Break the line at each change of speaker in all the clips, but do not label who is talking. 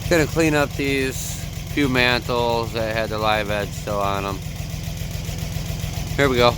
Gonna clean up these few mantles that had the live edge still on them. Here we go.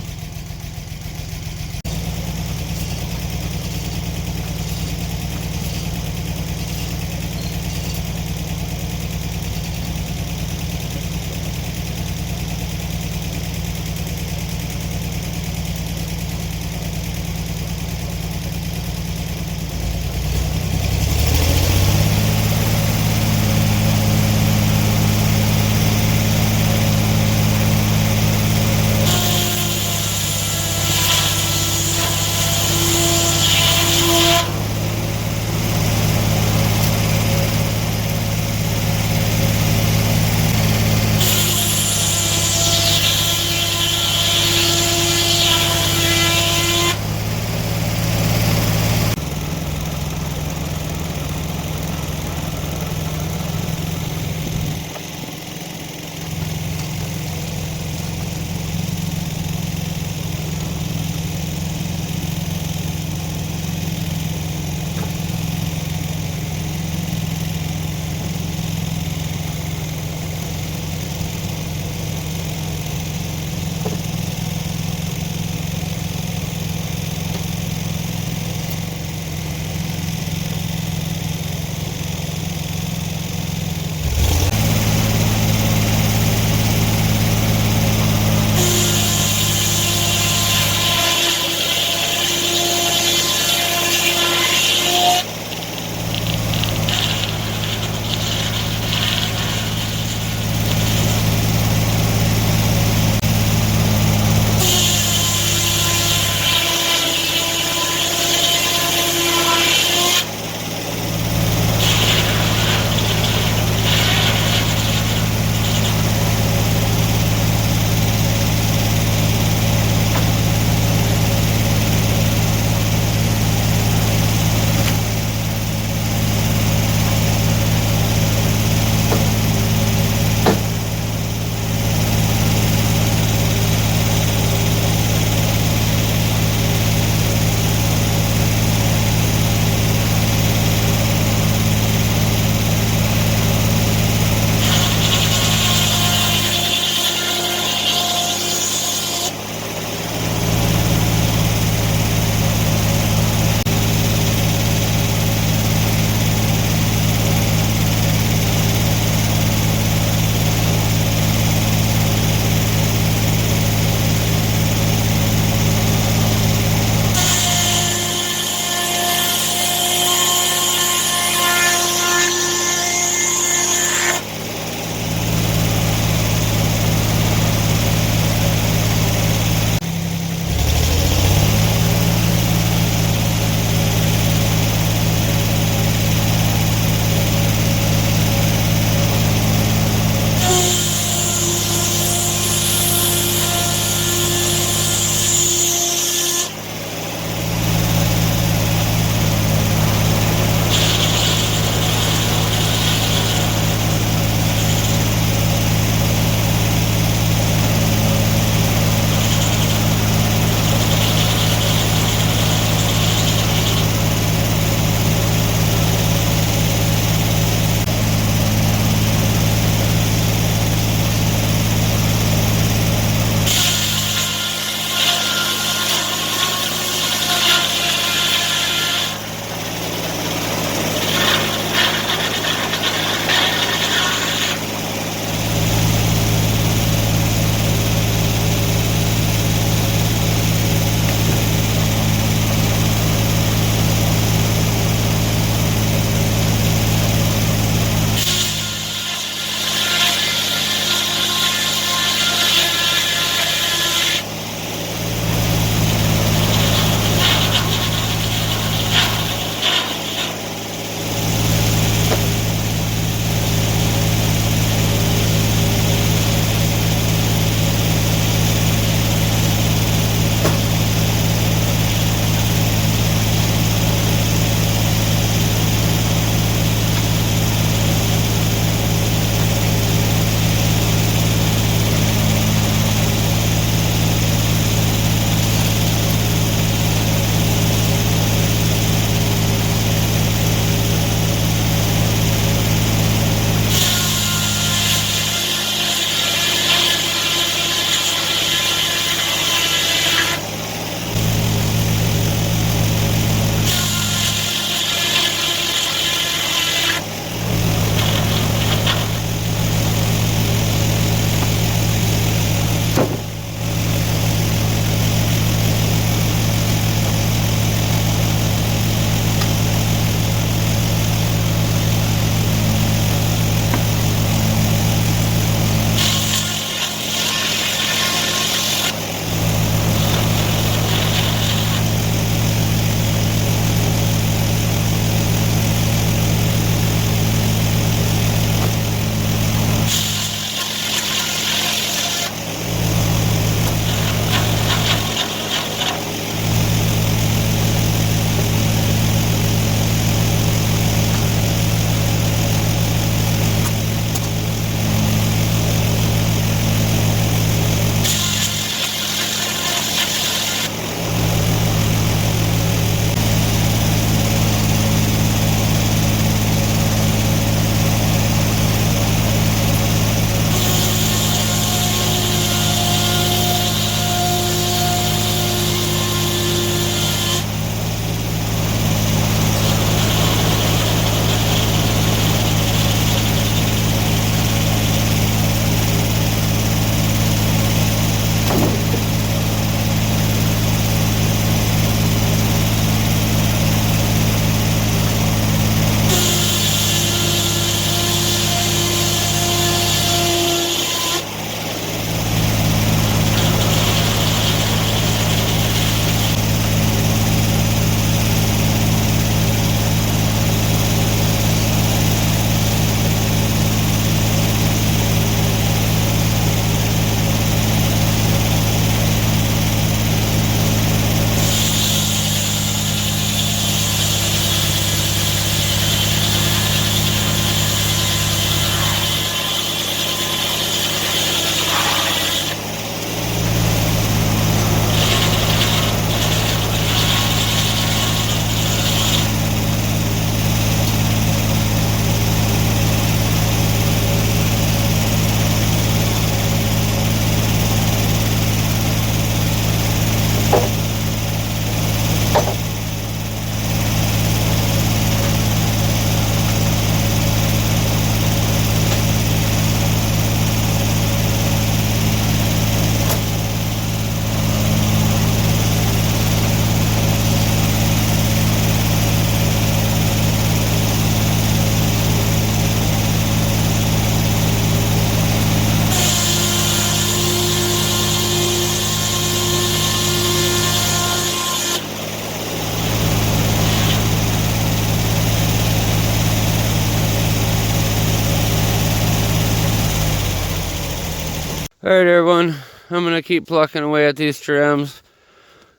Alright everyone, I'm going to keep plucking away at these trims.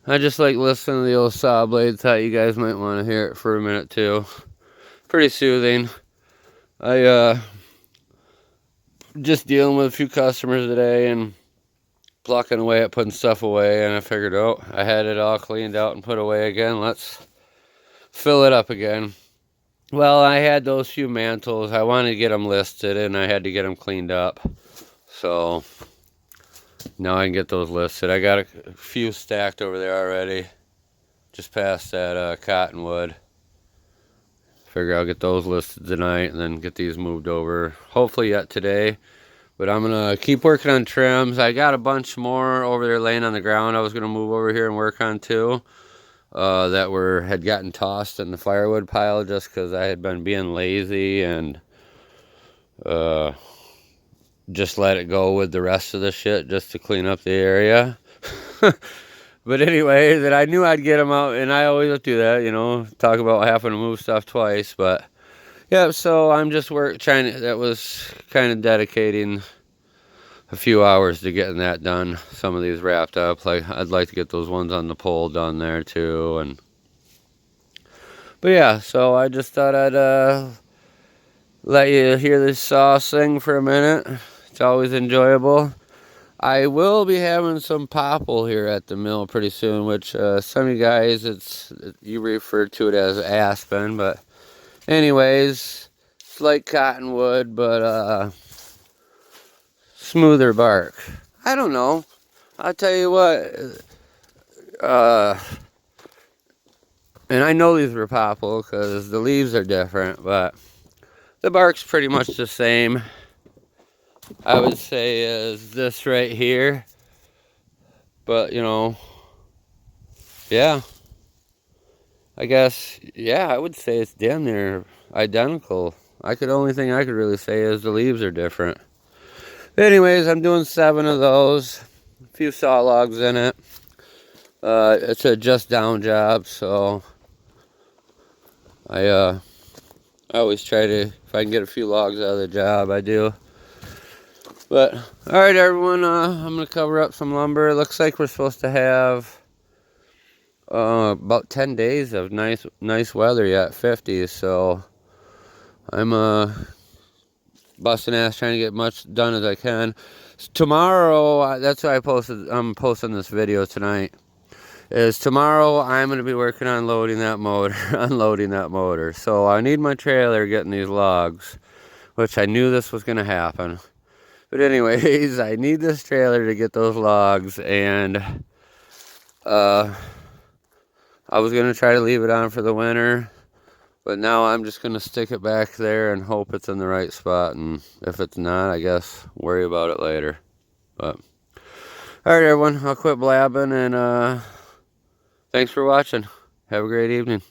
I just like listening to the old saw blade. Thought you guys might want to hear it for a minute too. Pretty soothing. I just dealing with a few customers today and plucking away at putting stuff away, and I figured, oh, I had it all cleaned out and put away again. Let's fill it up again. Well, I had those few mantles. I wanted to get them listed and I had to get them cleaned up. So now I can get those listed. I got a few stacked over there already, just past that cottonwood. Figure I'll get those listed tonight and then get these moved over, hopefully yet today. But I'm gonna keep working on trims. I got a bunch more over there laying on the ground I was gonna move over here and work on too, that had gotten tossed in the firewood pile just because I had been being lazy and just let it go with the rest of the shit just to clean up the area. But anyway, that I knew I'd get them out, and I always do that, you know, talk about having to move stuff twice. But yeah, so I'm just that was kind of dedicating a few hours to getting that done. Some of these wrapped up. Like I'd like to get those ones on the pole done there too. But yeah, so I just thought I'd let you hear this saw sing for a minute. It's always enjoyable. I will be having some popple here at the mill pretty soon, which some of you guys, you refer to it as aspen, but anyways, it's like cottonwood, but smoother bark. I don't know. I'll tell you what, and I know these were popple because the leaves are different, but the bark's pretty much the same. I would say is this right here, but you know, yeah, I guess, yeah, I would say it's damn near identical. Only thing I could really say is the leaves are different. But anyways, I'm doing 7 of those, a few saw logs in it. It's a just down job, so I always try to, if I can get a few logs out of the job, I do. But alright everyone, I'm going to cover up some lumber. It looks like we're supposed to have about 10 days of nice weather yet, 50s. So I'm busting ass trying to get much done as I can. Tomorrow, that's why I'm posting this video tonight. Tomorrow I'm going to be working on loading that motor, unloading that motor. So I need my trailer getting these logs, which I knew this was going to happen. But anyways, I need this trailer to get those logs, and I was going to try to leave it on for the winter, but now I'm just going to stick it back there and hope it's in the right spot, and if it's not, I guess worry about it later. But alright everyone, I'll quit blabbing, and thanks for watching. Have a great evening.